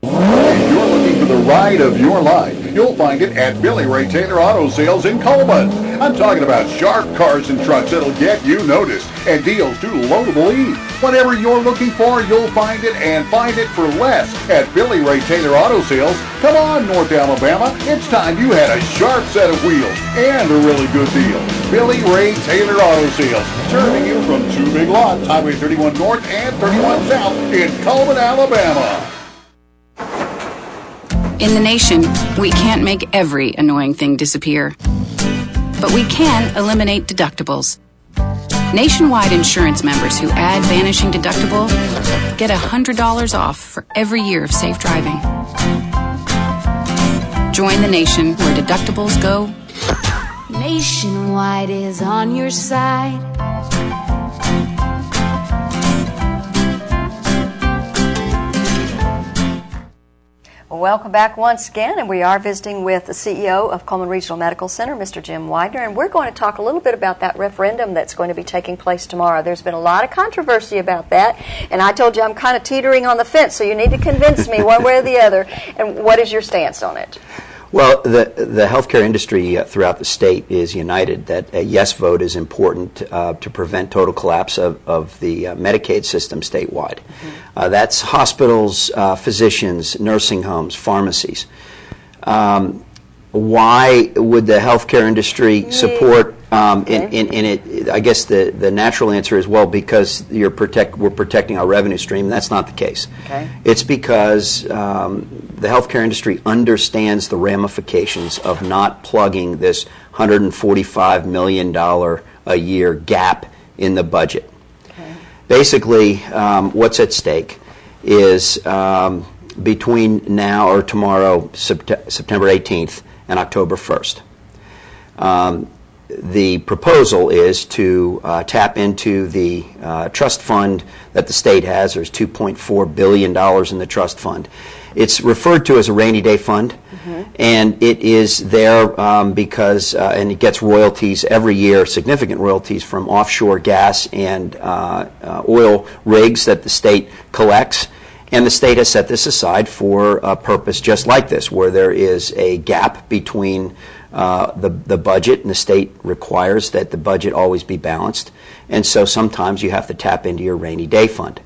If you're looking for the ride of your life, you'll find it at Billy Ray Taylor Auto Sales in Coleman. I'm talking about sharp cars and trucks that'll get you noticed and deals too low to believe. Whatever you're looking for, you'll find it and find it for less at Billy Ray Taylor Auto Sales. Come on, North Alabama. It's time you had a sharp set of wheels and a really good deal. Billy Ray Taylor Auto Sales, serving you from 2 big lots, Highway 31 North and 31 South in Coleman, Alabama. In the nation, we can't make every annoying thing disappear, but we can eliminate deductibles. Nationwide insurance members who add Vanishing Deductible get $100 off for every year of safe driving. Join the nation where deductibles go. Nationwide is on your side. Welcome back once again, and we are visiting with the CEO of Coleman Regional Medical Center, Mr. Jim Weidner, and we're going to talk a little bit about that referendum that's going to be taking place tomorrow. There's been a lot of controversy about that, and I told you I'm kind of teetering on the fence, so you need to convince me one way or the other. And what is your stance on it? Well, the healthcare industry throughout the state is united that a yes vote is important to prevent total collapse of the Medicaid system statewide. Mm-hmm. That's hospitals, physicians, nursing homes, pharmacies. Why would the healthcare industry support in it? I guess the natural answer is, well, because we're protecting our revenue stream. That's not the case. Okay. It's because the healthcare industry understands the ramifications of not plugging this $145 million a year gap in the budget. Okay. Basically, what's at stake is between now or tomorrow, September 18th, and October 1st. The proposal is to tap into the trust fund that the state has. There's $2.4 billion in the trust fund. It's referred to as a rainy day fund, mm-hmm. and it is there because, and it gets royalties every year, significant royalties from offshore gas and oil rigs that the state collects. And the state has set this aside for a purpose just like this, where there is a gap between the budget, and the state requires that the budget always be balanced. And so sometimes you have to tap into your rainy day fund.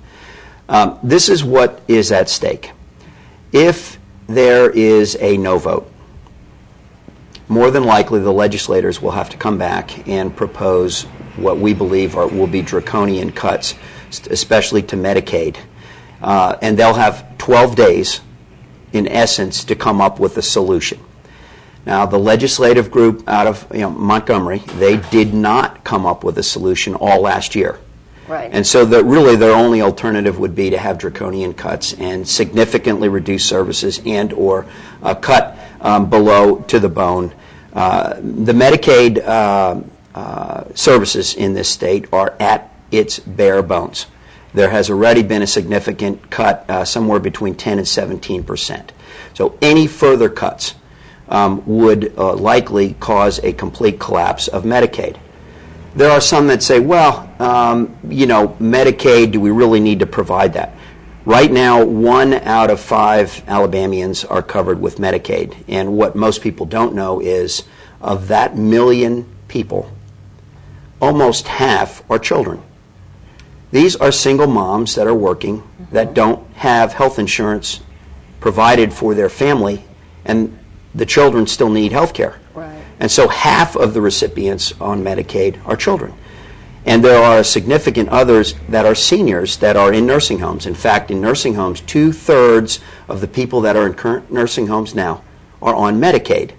This is what is at stake. If there is a no vote, more than likely the legislators will have to come back and propose what we believe will be draconian cuts, especially to Medicaid. And they'll have 12 days, in essence, to come up with a solution. Now, the legislative group out of Montgomery, they did not come up with a solution all last year. Right. And so that really their only alternative would be to have draconian cuts and significantly reduce services and or cut below to the bone. The Medicaid services in this state are at its bare bones. There has already been a significant cut, somewhere between 10 and 17%. So any further cuts would likely cause a complete collapse of Medicaid. There are some that say, well, Medicaid, do we really need to provide that? Right now, 1 out of 5 Alabamians are covered with Medicaid. And what most people don't know is of that million people, almost half are children. These are single moms that are working, that don't have health insurance provided for their family, and the children still need health care. Right. And so half of the recipients on Medicaid are children. And there are significant others that are seniors that are in nursing homes. In fact, in nursing homes, 2/3 of the people that are in current nursing homes now are on Medicaid.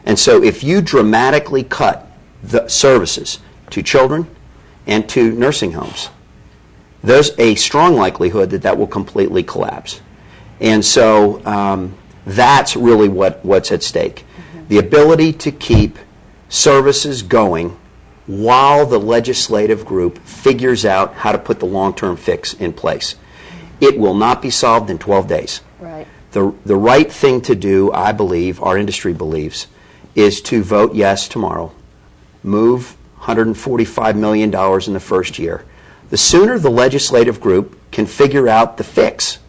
And so if you dramatically cut the services to children and to nursing homes, there's a strong likelihood that that will completely collapse. And so that's really what's at stake. The ability to keep services going while the legislative group figures out how to put the long-term fix in place. It will not be solved in 12 days. Right. The right thing to do, I believe, our industry believes, is to vote yes tomorrow, move $145 million in the first year. The sooner the legislative group can figure out the fix,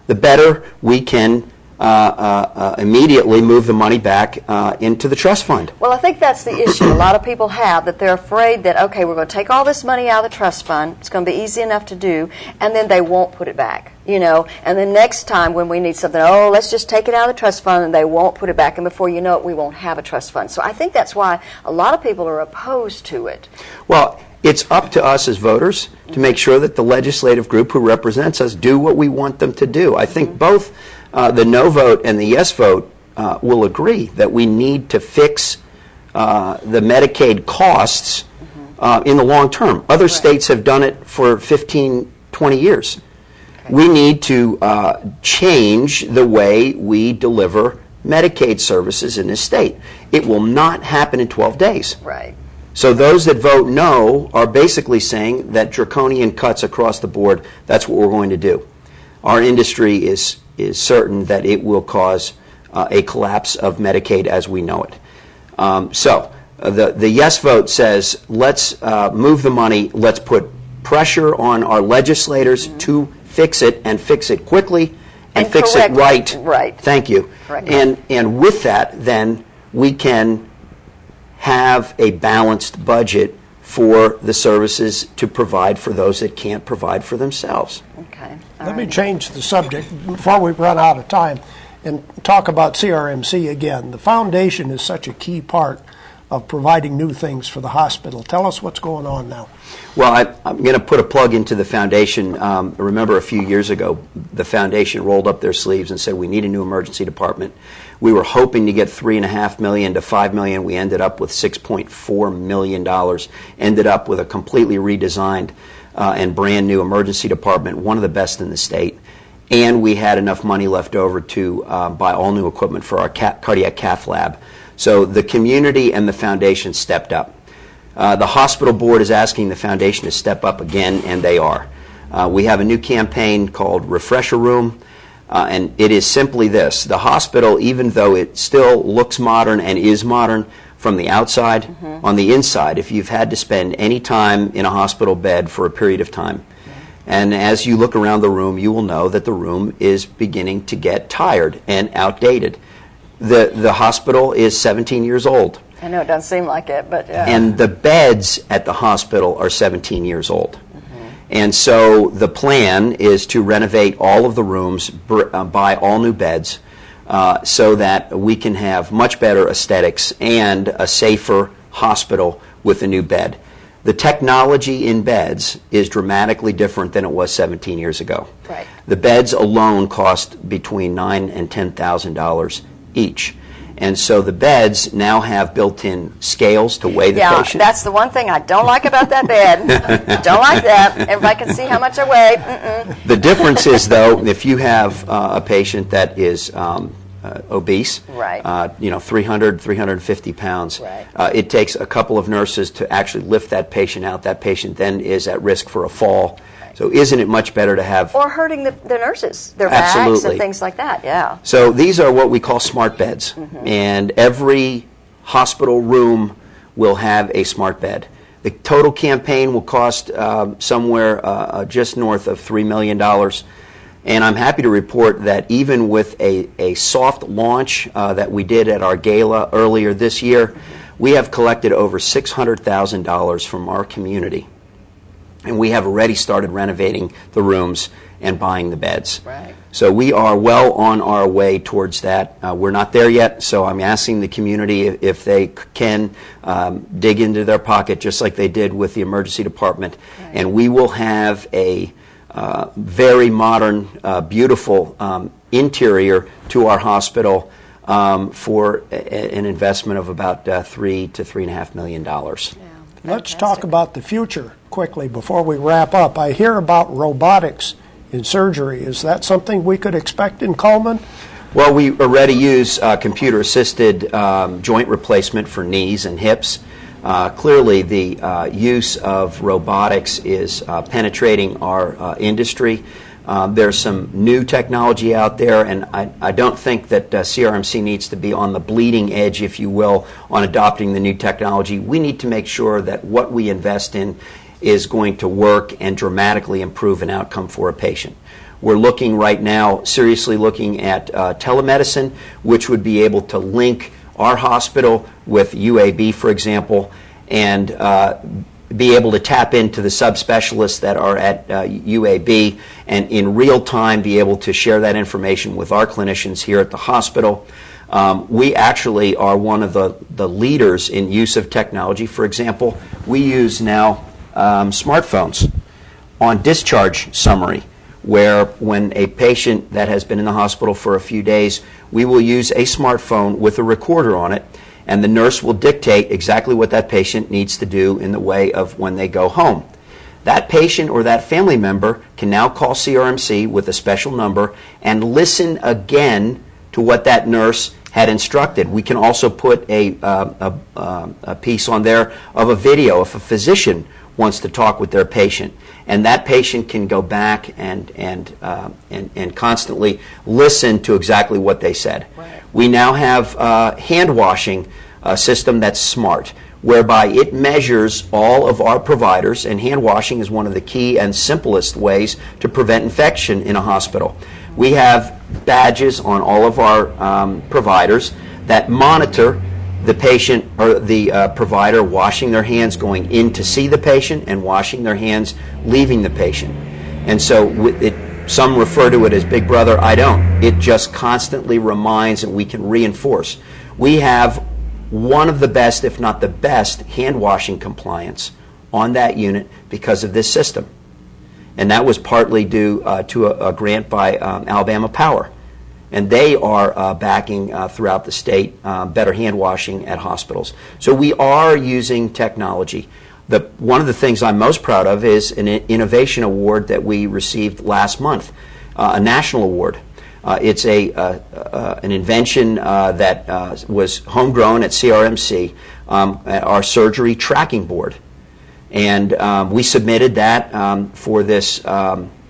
the better we can immediately move the money back into the trust fund. Well, I think that's the issue a lot of people have, that they're afraid that, okay, we're going to take all this money out of the trust fund, it's going to be easy enough to do, and then they won't put it back, and then next time when we need something, let's just take it out of the trust fund, and they won't put it back, and before you know it, we won't have a trust fund. So I think that's why a lot of people are opposed to it. Well, it's up to us as voters to make sure that the legislative group who represents us do what we want them to do. I think both the no vote and the yes vote will agree that we need to fix the Medicaid costs in the long term. Other states have done it for 15, 20 years. Okay. We need to change the way we deliver Medicaid services in this state. It will not happen in 12 days. Right. So those that vote no are basically saying that draconian cuts across the board, that's what we're going to do. Our industry is certain that it will cause a collapse of Medicaid as we know it. The yes vote says, let's move the money, let's put pressure on our legislators to fix it and fix it quickly and fix it right. Right. Thank you. Correct. And with that, then we can have a balanced budget for the services to provide for those that can't provide for themselves. Okay. Let me change the subject before we run out of time and talk about CRMC again. The foundation is such a key part of providing new things for the hospital. Tell us what's going on now. Well, I'm going to put a plug into the foundation. Remember a few years ago, the foundation rolled up their sleeves and said we need a new emergency department. We were hoping to get $3.5 million to $5 million. We ended up with $6.4 million. Ended up with a completely redesigned and brand new emergency department, one of the best in the state. And we had enough money left over to buy all new equipment for our cardiac cath lab. So the community and the foundation stepped up. The hospital board is asking the foundation to step up again, and they are. We have a new campaign called Refresher Room, and it is simply this. The hospital, even though it still looks modern and is modern from the outside, on the inside, if you've had to spend any time in a hospital bed for a period of time, and as you look around the room, you will know that the room is beginning to get tired and outdated. The hospital is 17 years old. I know it doesn't seem like it, but yeah. And the beds at the hospital are 17 years old. And so the plan is to renovate all of the rooms, buy all new beds, so that we can have much better aesthetics and a safer hospital with a new bed. The technology in beds is dramatically different than it was 17 years ago. Right. The beds alone cost between $9,000 and $10,000 each. And so the beds now have built-in scales to weigh the patient. Yeah, that's the one thing I don't like about that bed. Don't like that. Everybody can see how much I weigh. The difference is, though, if you have a patient that is obese, right. 300, 350 pounds, right. It takes a couple of nurses to actually lift that patient out. That patient then is at risk for a fall. So isn't it much better to have... Or hurting the nurses, their backs and things like that, yeah. So these are what we call smart beds. And every hospital room will have a smart bed. The total campaign will cost somewhere just north of $3 million. And I'm happy to report that even with a soft launch that we did at our gala earlier this year, we have collected over $600,000 from our community. And we have already started renovating the rooms and buying the beds. Right. So we are well on our way towards that. We're not there yet, so I'm asking the community if they can dig into their pocket just like they did with the emergency department. Right. And we will have a very modern, beautiful interior to our hospital for an investment of about $3 to $3.5 million. Yeah. Let's talk about the future quickly before we wrap up. I hear about robotics in surgery. Is that something we could expect in Coleman? Well, we already use computer-assisted joint replacement for knees and hips. Clearly, the use of robotics is penetrating our industry. There's some new technology out there, and I don't think that CRMC needs to be on the bleeding edge, if you will, on adopting the new technology. We need to make sure that what we invest in is going to work and dramatically improve an outcome for a patient. We're looking right now, seriously looking at telemedicine, which would be able to link our hospital with UAB, for example, and be able to tap into the subspecialists that are at UAB and in real time be able to share that information with our clinicians here at the hospital. We actually are one of the leaders in use of technology. For example, we use now smartphones on discharge summary, where when a patient that has been in the hospital for a few days, we will use a smartphone with a recorder on it, and the nurse will dictate exactly what that patient needs to do in the way of when they go home. That patient or that family member can now call CRMC with a special number and listen again to what that nurse had instructed. We can also put a piece on there of a video if a physician wants to talk with their patient, and that patient can go back and constantly listen to exactly what they said. Right. We now have a hand washing system that's smart, whereby it measures all of our providers, and hand washing is one of the key and simplest ways to prevent infection in a hospital. We have badges on all of our providers that monitor the patient or the provider washing their hands going in to see the patient and washing their hands leaving the patient. And so some refer to it as Big Brother. I don't. It just constantly reminds, and we can reinforce. We have one of the best, if not the best, hand washing compliance on that unit because of this system. And that was partly due to a grant by Alabama Power. And they are backing throughout the state better hand washing at hospitals. So we are using technology. One of the things I'm most proud of is an innovation award that we received last month, a national award. It's an invention that was homegrown at CRMC, at our surgery tracking board. And we submitted that for this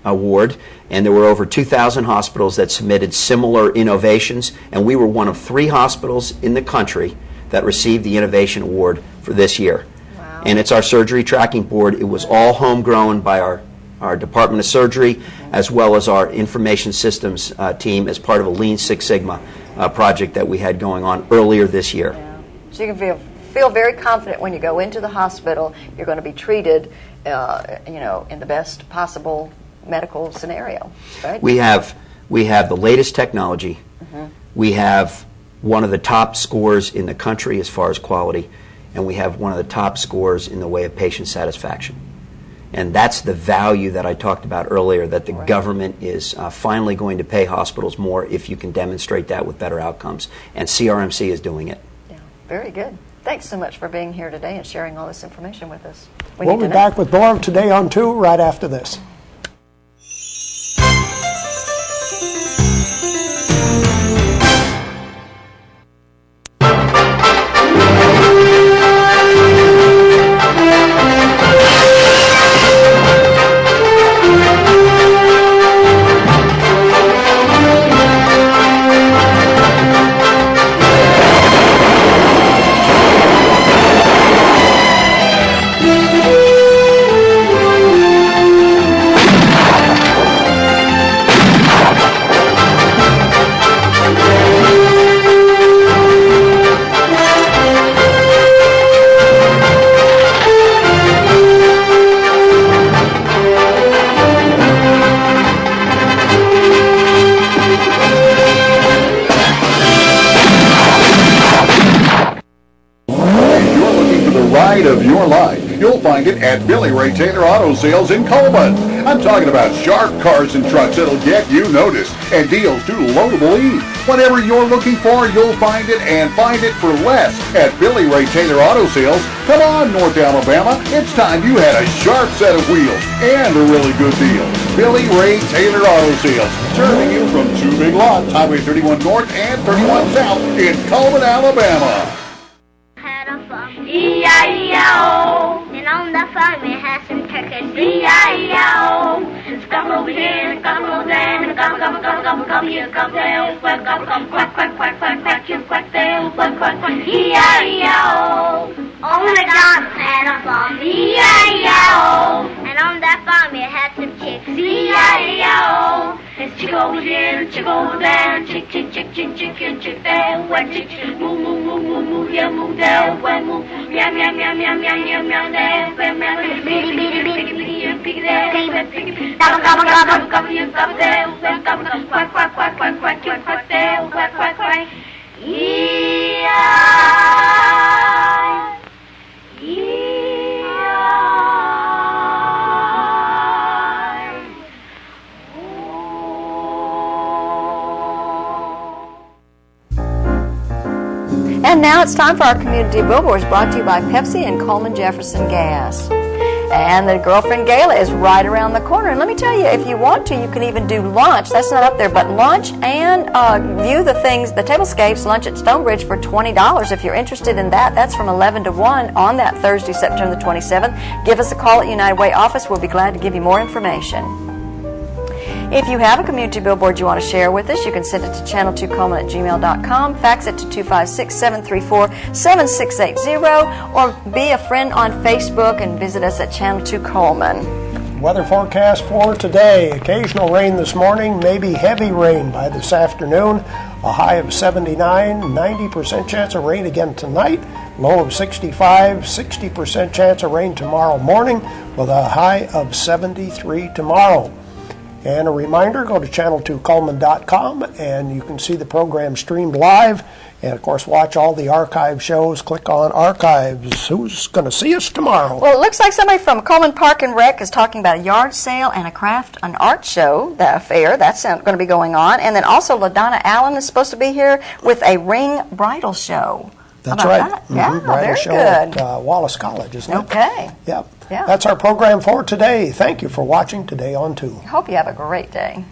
award, and there were over 2,000 hospitals that submitted similar innovations, and we were one of 3 hospitals in the country that received the Innovation Award for this year. Wow. And it's our surgery tracking board. It was all homegrown by our Department of Surgery, as well as our information systems team as part of a Lean Six Sigma project that we had going on earlier this year. Yeah. So you can feel very confident when you go into the hospital, you're going to be treated in the best possible medical scenario, right? We have the latest technology. Mm-hmm. We have one of the top scores in the country as far as quality, and we have one of the top scores in the way of patient satisfaction. And that's the value that I talked about earlier, that the government is finally going to pay hospitals more if you can demonstrate that with better outcomes. And CRMC is doing it. Yeah, very good. Thanks so much for being here today and sharing all this information with us. We'll be back with more of Today on 2 right after this. Of your life. You'll find it at Billy Ray Taylor Auto Sales in Coleman. I'm talking about sharp cars and trucks that'll get you noticed and deals to loadable ease. Whatever you're looking for, you'll find it and find it for less at Billy Ray Taylor Auto Sales. Come on, North Alabama. It's time you had a sharp set of wheels and a really good deal. Billy Ray Taylor Auto Sales, serving you from two big lots, Highway 31 North and 31 South in Coleman, Alabama. E-I-E-I-O, and on the farm it has some chickens. E-I-E-I-O, it's come over here, and come over there, and come here, come there, quack, quack, quack, quack, quack, quack, quack, quack, here, quack there, quack, quack, quack. E-I-E-I-O, on the dog had a farm. E-I-E-I-O, and on that farm it had some chicks. E-I-E-I-O, it's chick over here, and chick over there, and chick, chick, chick, chick, chick, and chick there, where chick, moo, moo, moo, moo, moo, here, moo there, where moo. Meow, meow, meow, meow, meow, meow, meow, there, meow, meow, bitty, bitty, bitty, bitty, piggy there, piggy, gobble, gobble, gobble, gobble, you gobble there, gobble, gobble, quack, quack, quack, quack, quack, quack, quack there, quack, quack, quack. And now it's time for our community billboards, brought to you by Pepsi and Coleman Jefferson Gas. And the Girlfriend Gala is right around the corner. And let me tell you, if you want to, you can even do lunch. That's not up there, but lunch and view the things, the tablescapes, lunch at Stonebridge for $20. If you're interested in that, that's from 11 to 1 on that Thursday, September the 27th. Give us a call at United Way office. We'll be glad to give you more information. If you have a community billboard you want to share with us, you can send it to channel2coleman@gmail.com, fax it to 256-734-7680, or be a friend on Facebook and visit us at Channel 2 Coleman. Weather forecast for today: occasional rain this morning, maybe heavy rain by this afternoon, a high of 79, 90% chance of rain again tonight, low of 65, 60% chance of rain tomorrow morning, with a high of 73 tomorrow. And a reminder, go to channel2coleman.com and you can see the program streamed live. And, of course, watch all the archive shows. Click on Archives. Who's going to see us tomorrow? Well, it looks like somebody from Coleman Park and Rec is talking about a yard sale and a craft and art show, the fair. That's going to be going on. And then also LaDonna Allen is supposed to be here with a ring bridal show. That's right. That? Yeah, Bridal very show good. at Wallace College, isn't it? Okay. Yep. Yeah. That's our program for today. Thank you for watching Today on 2. Hope you have a great day.